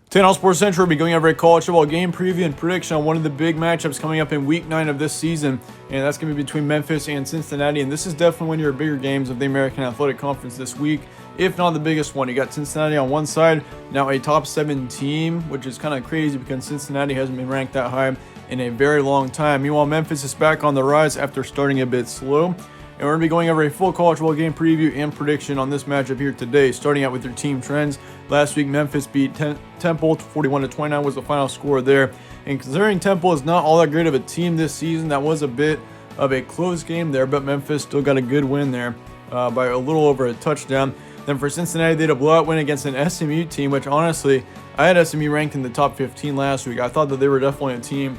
Today on Sports Central, we'll be going over a college football game preview and prediction on one of the big matchups coming up in Week 9 of this season, and that's going to be between Memphis and Cincinnati, and this is definitely one of your bigger games of the American Athletic Conference this week, if not the biggest one. You got Cincinnati on one side, now a top 7 team, which is kind of crazy because Cincinnati hasn't been ranked that high in a very long time. Meanwhile, Memphis is back on the rise after starting a bit slow. And we're going to be going over a full college football game preview and prediction on this matchup here today, starting out with your team trends. Last week, Memphis beat Temple 41-29 was the final score there. And considering Temple is not all that great of a team this season, that was a bit of a close game there, but Memphis still got a good win there by a little over a touchdown. Then for Cincinnati, they had a blowout win against an SMU team, which honestly, I had SMU ranked in the top 15 last week. I thought that they were definitely a team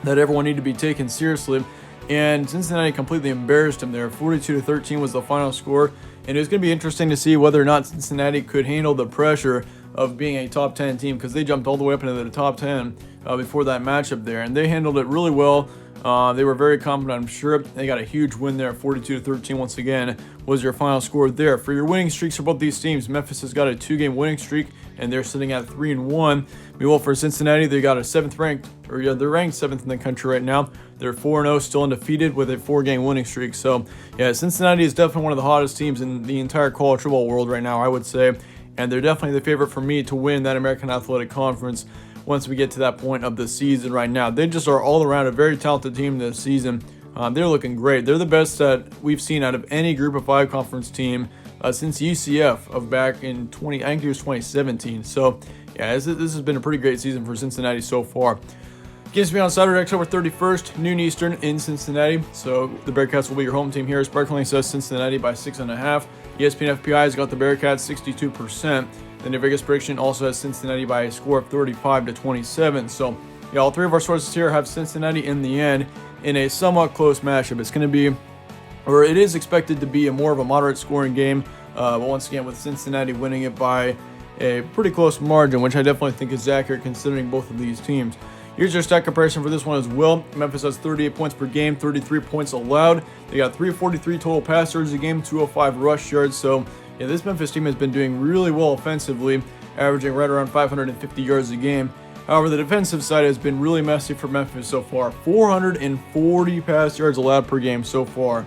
that everyone needed to be taken seriously. And Cincinnati completely embarrassed him there. 42-13 was the final score. And it was going to be interesting to see whether or not Cincinnati could handle the pressure of being a top 10 team, because they jumped all the way up into the top 10 before that matchup there. And they handled it really well. They were very confident, I'm sure. They got a huge win there. 42-13 once again was your final score there. For your winning streaks for both these teams, Memphis has got a 2-game winning streak, and they're sitting at 3-1. Meanwhile, for Cincinnati, they got a 7th ranked, they're ranked 7th in the country right now. They're 4-0, still undefeated with a 4-game winning streak. So, yeah, Cincinnati is definitely one of the hottest teams in the entire college football world right now, I would say. And they're definitely the favorite for me to win that American Athletic Conference once we get to that point of the season right now. They just are all around a very talented team this season. They're looking great. They're the best that we've seen out of any Group of 5 conference team since UCF of back in I think it was 2017. So, yeah, this has been a pretty great season for Cincinnati so far. Games will be on Saturday, October 31st, noon Eastern in Cincinnati. So the Bearcats will be your home team here. Sparkling says Cincinnati by 6.5. ESPN FPI has got the Bearcats 62%. The New Vegas prediction also has Cincinnati by a score of 35-27. So, yeah, all three of our sources here have Cincinnati in the end in a somewhat close matchup. It's going to be, or it is expected to be, a more of a moderate scoring game. But once again, with Cincinnati winning it by a pretty close margin, which I definitely think is accurate considering both of these teams. Here's your stat comparison for this one as well. Memphis has 38 points per game, 33 points allowed. They got 343 total pass yards a game, 205 rush yards. So, yeah, this Memphis team has been doing really well offensively, averaging right around 550 yards a game. However, the defensive side has been really messy for Memphis so far. 440 pass yards allowed per game so far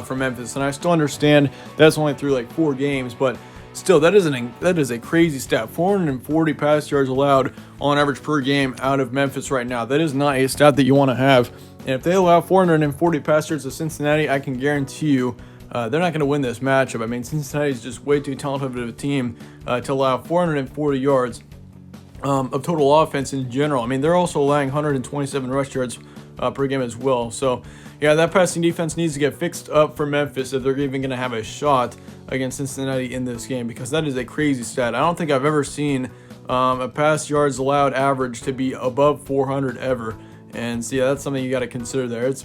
for Memphis. And I still understand that's only through like 4 games, but still, that is a crazy stat. 440 pass yards allowed on average per game out of Memphis right now. That is not a stat that you want to have. And if they allow 440 pass yards to Cincinnati, I can guarantee you they're not going to win this matchup. I mean, Cincinnati is just way too talented of a team to allow 440 yards of total offense in general. I mean, they're also allowing 127 rush yards per game as well. So, yeah, that passing defense needs to get fixed up for Memphis if they're even going to have a shot against Cincinnati in this game, because that is a crazy stat. I don't think I've ever seen a pass yards allowed average to be above 400 ever. And so, yeah, that's something you got to consider there. That's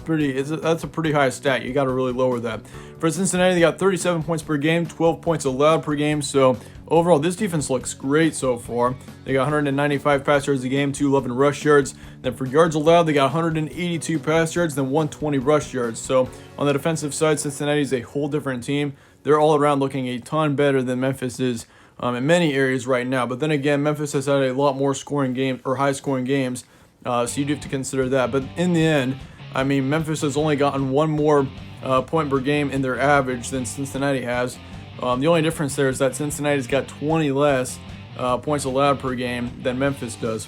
a pretty high stat. You got to really lower that. For Cincinnati, they got 37 points per game, 12 points allowed per game. So overall, this defense looks great so far. They got 195 pass yards a game, 211 rush yards. Then for yards allowed, they got 182 pass yards, then 120 rush yards. So on the defensive side, Cincinnati is a whole different team. They're all around looking a ton better than Memphis is in many areas right now. But then again, Memphis has had a lot more scoring games or high scoring games. So you do have to consider that. But in the end, I mean, Memphis has only gotten one more point per game in their average than Cincinnati has. The only difference there is that Cincinnati's got 20 less points allowed per game than Memphis does.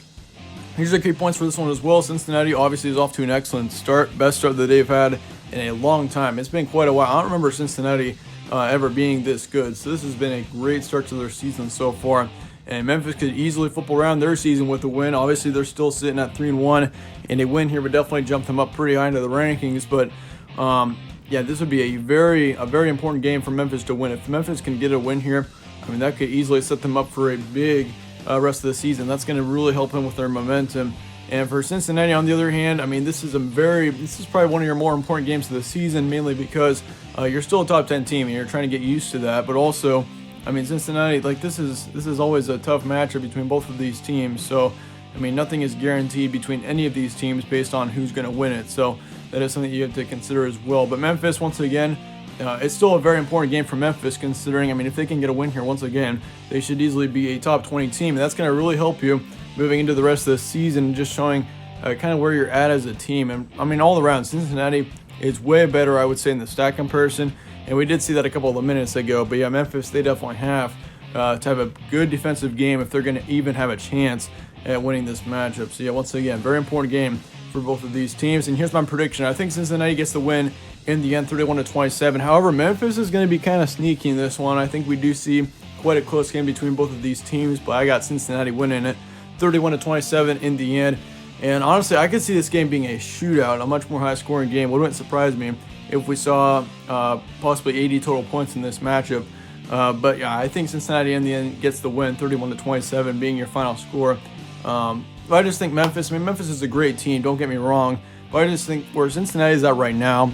Here's the key points for this one as well. Cincinnati obviously is off to an excellent start. Best start that they've had in a long time. It's been quite a while. I don't remember Cincinnati ever being this good. So this has been a great start to their season so far. And Memphis could easily flip around their season with a win. Obviously, they're still sitting at 3-1, and a win here would definitely jump them up pretty high into the rankings. But yeah, this would be a very important game for Memphis to win. If Memphis can get a win here, I mean, that could easily set them up for a big rest of the season. That's going to really help them with their momentum. And for Cincinnati, on the other hand, I mean, this is probably one of your more important games of the season, mainly because you're still a top 10 team and you're trying to get used to that. But also, I mean, Cincinnati, like this is always a tough matchup between both of these teams. So, I mean, nothing is guaranteed between any of these teams based on who's going to win it. So that is something you have to consider as well. But Memphis, once again, it's still a very important game for Memphis, considering, I mean, if they can get a win here once again, they should easily be a top 20 team, and that's going to really help you moving into the rest of the season, just showing kind of where you're at as a team. And I mean, all around, Cincinnati is way better, I would say, in the stat comparison, and we did see that a couple of minutes ago. But yeah, Memphis, they definitely have to have a good defensive game if they're going to even have a chance at winning this matchup. So yeah, once again, very important game for both of these teams. And here's my prediction. I think Cincinnati gets the win in the end, 31-27. However, Memphis is going to be kind of sneaky in this one. I think we do see quite a close game between both of these teams, but I got Cincinnati winning it 31-27 in the end. And honestly, I could see this game being a shootout, a much more high-scoring game. It wouldn't surprise me if we saw possibly 80 total points in this matchup. But yeah, I think Cincinnati in the end gets the win, 31-27 being your final score. But I just think Memphis, I mean, Memphis is a great team, don't get me wrong, but I just think where Cincinnati is at right now,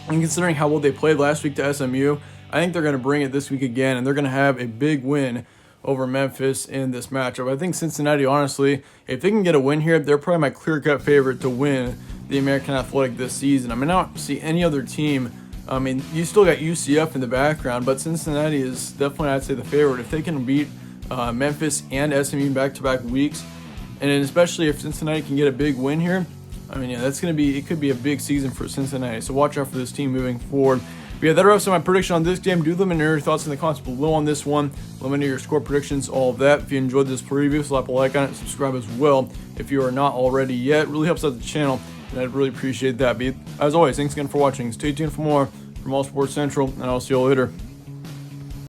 and considering how well they played last week to SMU, I think they're going to bring it this week again, and they're going to have a big win over Memphis in this matchup. I think Cincinnati, honestly, if they can get a win here, they're probably my clear-cut favorite to win the American Athletic this season. I mean, I don't see any other team. I mean, you still got UCF in the background, but Cincinnati is definitely, I'd say, the favorite. If they can beat Memphis and SMU back-to-back weeks, and especially if Cincinnati can get a big win here, I mean, yeah, that's going to be, it could be a big season for Cincinnati. So watch out for this team moving forward. But yeah, that wraps up my prediction on this game. Do let me know your thoughts in the comments below on this one. Let me know your score predictions, all of that. If you enjoyed this preview, slap a like on it, subscribe as well if you are not already yet. It really helps out the channel, and I'd really appreciate that. But as always, thanks again for watching. Stay tuned for more from All Sports Central, and I'll see you all later.